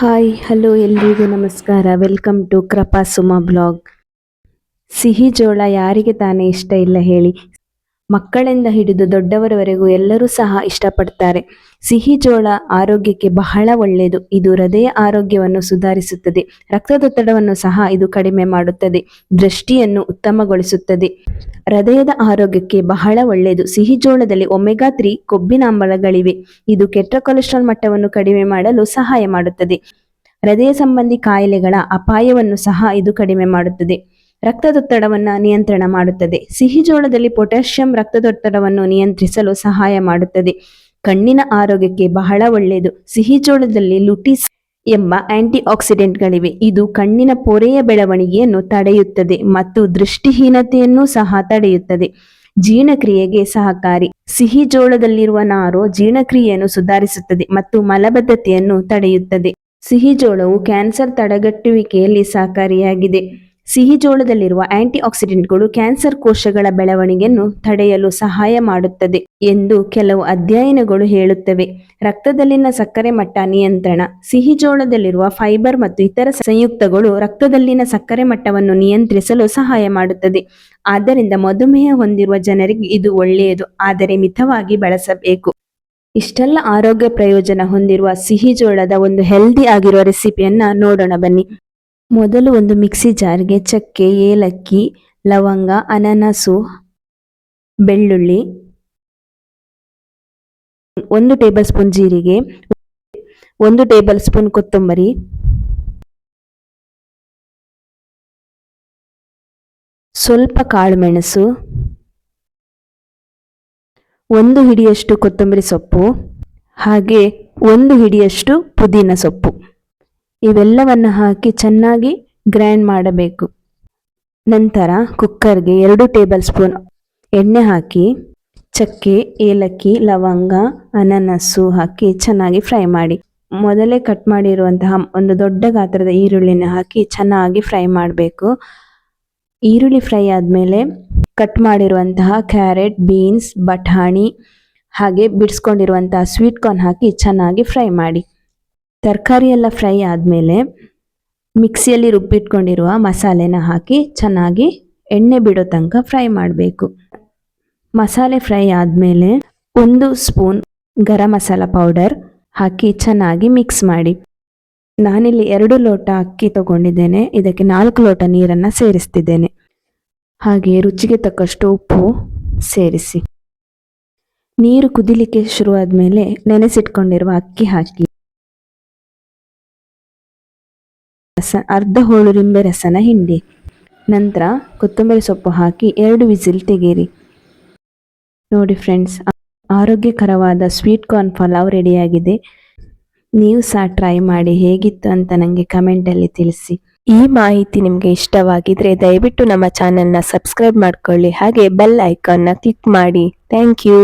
Hi hello ಎಲ್ರಿಗೂ ನಮಸ್ಕಾರ. Welcome to Krupa Suma blog. ಸಿಹಿ ಜೋಳ ಯಾರಿಗೆ ತಾನೇ ಇಷ್ಟ ಇಲ್ಲ ಹೇಳಿ. ಮಕ್ಕಳಿಂದ ಹಿಡಿದು ದೊಡ್ಡವರವರೆಗೂ ಎಲ್ಲರೂ ಸಹ ಇಷ್ಟಪಡ್ತಾರೆ. ಸಿಹಿ ಜೋಳ ಆರೋಗ್ಯಕ್ಕೆ ಬಹಳ ಒಳ್ಳೆಯದು. ಇದು ಹೃದಯ ಆರೋಗ್ಯವನ್ನು ಸುಧಾರಿಸುತ್ತದೆ, ರಕ್ತದೊತ್ತಡವನ್ನು ಸಹ ಇದು ಕಡಿಮೆ ಮಾಡುತ್ತದೆ, ದೃಷ್ಟಿಯನ್ನು ಉತ್ತಮಗೊಳಿಸುತ್ತದೆ, ಹೃದಯದ ಆರೋಗ್ಯಕ್ಕೆ ಬಹಳ ಒಳ್ಳೆಯದು. ಸಿಹಿ ಜೋಳದಲ್ಲಿ ಒಮೆಗಾ 3 ಕೊಬ್ಬಿನಾಮ್ಲಗಳಿವೆ. ಇದು ಕೆಟ್ಟ ಕೊಲೆಸ್ಟ್ರಾಲ್ ಮಟ್ಟವನ್ನು ಕಡಿಮೆ ಮಾಡಲು ಸಹಾಯ ಮಾಡುತ್ತದೆ. ಹೃದಯ ಸಂಬಂಧಿ ಕಾಯಿಲೆಗಳ ಅಪಾಯವನ್ನು ಸಹ ಇದು ಕಡಿಮೆ ಮಾಡುತ್ತದೆ. ರಕ್ತದೊತ್ತಡವನ್ನು ನಿಯಂತ್ರಣ ಮಾಡುತ್ತದೆ. ಸಿಹಿ ಜೋಳದಲ್ಲಿ ಪೊಟ್ಯಾಷಿಯಂ ರಕ್ತದೊತ್ತಡವನ್ನು ನಿಯಂತ್ರಿಸಲು ಸಹಾಯ ಮಾಡುತ್ತದೆ. ಕಣ್ಣಿನ ಆರೋಗ್ಯಕ್ಕೆ ಬಹಳ ಒಳ್ಳೆಯದು. ಸಿಹಿ ಜೋಳದಲ್ಲಿ ಲುಟಿಸ್ ಎಂಬ ಆಂಟಿ ಆಕ್ಸಿಡೆಂಟ್ಗಳಿವೆ. ಇದು ಕಣ್ಣಿನ ಪೊರೆಯ ಬೆಳವಣಿಗೆಯನ್ನು ತಡೆಯುತ್ತದೆ ಮತ್ತು ದೃಷ್ಟಿಹೀನತೆಯನ್ನು ಸಹ ತಡೆಯುತ್ತದೆ. ಜೀರ್ಣಕ್ರಿಯೆಗೆ ಸಹಕಾರಿ. ಸಿಹಿ ಜೋಳದಲ್ಲಿರುವ ನಾರು ಜೀರ್ಣಕ್ರಿಯೆಯನ್ನು ಸುಧಾರಿಸುತ್ತದೆ ಮತ್ತು ಮಲಬದ್ಧತೆಯನ್ನು ತಡೆಯುತ್ತದೆ. ಸಿಹಿ ಜೋಳವು ಕ್ಯಾನ್ಸರ್ ತಡೆಗಟ್ಟುವಿಕೆಯಲ್ಲಿ ಸಹಕಾರಿಯಾಗಿದೆ. ಸಿಹಿ ಜೋಳದಲ್ಲಿರುವ ಆಂಟಿ ಆಕ್ಸಿಡೆಂಟ್ಗಳು ಕ್ಯಾನ್ಸರ್ ಕೋಶಗಳ ಬೆಳವಣಿಗೆಯನ್ನು ತಡೆಯಲು ಸಹಾಯ ಮಾಡುತ್ತದೆ ಎಂದು ಕೆಲವು ಅಧ್ಯಯನಗಳು ಹೇಳುತ್ತವೆ. ರಕ್ತದಲ್ಲಿನ ಸಕ್ಕರೆ ಮಟ್ಟ ನಿಯಂತ್ರಣ. ಸಿಹಿ ಜೋಳದಲ್ಲಿರುವ ಫೈಬರ್ ಮತ್ತು ಇತರ ಸಂಯುಕ್ತಗಳು ರಕ್ತದಲ್ಲಿನ ಸಕ್ಕರೆ ಮಟ್ಟವನ್ನು ನಿಯಂತ್ರಿಸಲು ಸಹಾಯ ಮಾಡುತ್ತದೆ. ಆದ್ದರಿಂದ ಮಧುಮೇಹ ಹೊಂದಿರುವ ಜನರಿಗೆ ಇದು ಒಳ್ಳೆಯದು, ಆದರೆ ಮಿತವಾಗಿ ಬಳಸಬೇಕು. ಇಷ್ಟೆಲ್ಲ ಆರೋಗ್ಯ ಪ್ರಯೋಜನ ಹೊಂದಿರುವ ಸಿಹಿ ಜೋಳದ ಒಂದು ಹೆಲ್ದಿ ಆಗಿರುವ ರೆಸಿಪಿಯನ್ನ ನೋಡೋಣ ಬನ್ನಿ. ಮೊದಲು ಒಂದು ಮಿಕ್ಸಿ ಜಾರ್ಗೆ ಚಕ್ಕೆ, ಏಲಕ್ಕಿ, ಲವಂಗ, ಅನಾನಸು, ಬೆಳ್ಳುಳ್ಳಿ, 1 ಟೇಬಲ್ ಸ್ಪೂನ್ ಜೀರಿಗೆ, 1 ಟೇಬಲ್ ಸ್ಪೂನ್ ಕೊತ್ತಂಬರಿ, ಸ್ವಲ್ಪ ಕಾಳುಮೆಣಸು, 1 ಹಿಡಿಯಷ್ಟು ಕೊತ್ತಂಬರಿ ಸೊಪ್ಪು, ಹಾಗೆ 1 ಹಿಡಿಯಷ್ಟು ಪುದೀನ ಸೊಪ್ಪು. ಇವೆಲ್ಲವನ್ನು ಹಾಕಿ ಚೆನ್ನಾಗಿ ಗ್ರೈಂಡ್ ಮಾಡಬೇಕು. ನಂತರ ಕುಕ್ಕರ್ಗೆ 2 ಟೇಬಲ್ ಸ್ಪೂನ್ ಎಣ್ಣೆ ಹಾಕಿ ಚಕ್ಕೆ, ಏಲಕ್ಕಿ, ಲವಂಗ, ಅನಾನಸು ಹಾಕಿ ಚೆನ್ನಾಗಿ ಫ್ರೈ ಮಾಡಿ. ಮೊದಲೇ ಕಟ್ ಮಾಡಿರುವಂತಹ ಒಂದು ದೊಡ್ಡ ಗಾತ್ರದ ಈರುಳ್ಳಿನ ಹಾಕಿ ಚೆನ್ನಾಗಿ ಫ್ರೈ ಮಾಡಬೇಕು. ಈರುಳ್ಳಿ ಫ್ರೈ ಆದಮೇಲೆ ಕಟ್ ಮಾಡಿರುವಂತಹ ಕ್ಯಾರೆಟ್, ಬೀನ್ಸ್, ಬಟಾಣಿ ಹಾಗೆ ಬಿಡಿಸ್ಕೊಂಡಿರುವಂತಹ ಸ್ವೀಟ್ ಕಾರ್ನ್ ಹಾಕಿ ಚೆನ್ನಾಗಿ ಫ್ರೈ ಮಾಡಿ. ತರಕಾರಿ ಎಲ್ಲ ಫ್ರೈ ಆದಮೇಲೆ ಮಿಕ್ಸಿಯಲ್ಲಿ ರುಬ್ಬಿಟ್ಕೊಂಡಿರುವ ಮಸಾಲೆನ ಹಾಕಿ ಚೆನ್ನಾಗಿ ಎಣ್ಣೆ ಬಿಡೋ ತನಕ ಫ್ರೈ ಮಾಡಬೇಕು. ಮಸಾಲೆ ಫ್ರೈ ಆದಮೇಲೆ 1 ಸ್ಪೂನ್ ಗರಂ ಮಸಾಲ ಪೌಡರ್ ಹಾಕಿ ಚೆನ್ನಾಗಿ ಮಿಕ್ಸ್ ಮಾಡಿ. ನಾನಿಲ್ಲಿ 2 ಲೋಟ ಅಕ್ಕಿ ತಗೊಂಡಿದ್ದೇನೆ. ಇದಕ್ಕೆ 4 ಲೋಟ ನೀರನ್ನು ಸೇರಿಸ್ತಿದ್ದೇನೆ. ಹಾಗೆ ರುಚಿಗೆ ತಕ್ಕಷ್ಟು ಉಪ್ಪು ಸೇರಿಸಿ. ನೀರು ಕುದಿಲಿಕ್ಕೆ ಶುರುವಾದ್ಮೇಲೆ ನೆನೆಸಿಟ್ಕೊಂಡಿರುವ ಅಕ್ಕಿ ಹಾಕಿ ಅರ್ಧ ಹೋಳು ನಿಂಬೆ ರಸನ ಹಿಂಡಿ. ನಂತರ ಕೊತ್ತಂಬರಿ ಸೊಪ್ಪು ಹಾಕಿ 2 ವಿಸಿಲ್ ತೆಗೀರಿ. ನೋಡಿ ಫ್ರೆಂಡ್ಸ್, ಆರೋಗ್ಯಕರವಾದ ಸ್ವೀಟ್ ಕಾರ್ನ್ ಪಲಾವ್ ರೆಡಿಯಾಗಿದೆ. ನೀವು ಸಹ ಟ್ರೈ ಮಾಡಿ ಹೇಗಿತ್ತು ಅಂತ ನನಗೆ ಕಮೆಂಟಲ್ಲಿ ತಿಳಿಸಿ. ಈ ಮಾಹಿತಿ ನಿಮಗೆ ಇಷ್ಟವಾಗಿದ್ರೆ ದಯವಿಟ್ಟು ನಮ್ಮ ಚಾನೆಲ್ನ ಸಬ್ಸ್ಕ್ರೈಬ್ ಮಾಡ್ಕೊಳ್ಳಿ, ಹಾಗೆ ಬೆಲ್ ಐಕಾನ್ನ ಕ್ಲಿಕ್ ಮಾಡಿ. Thank you.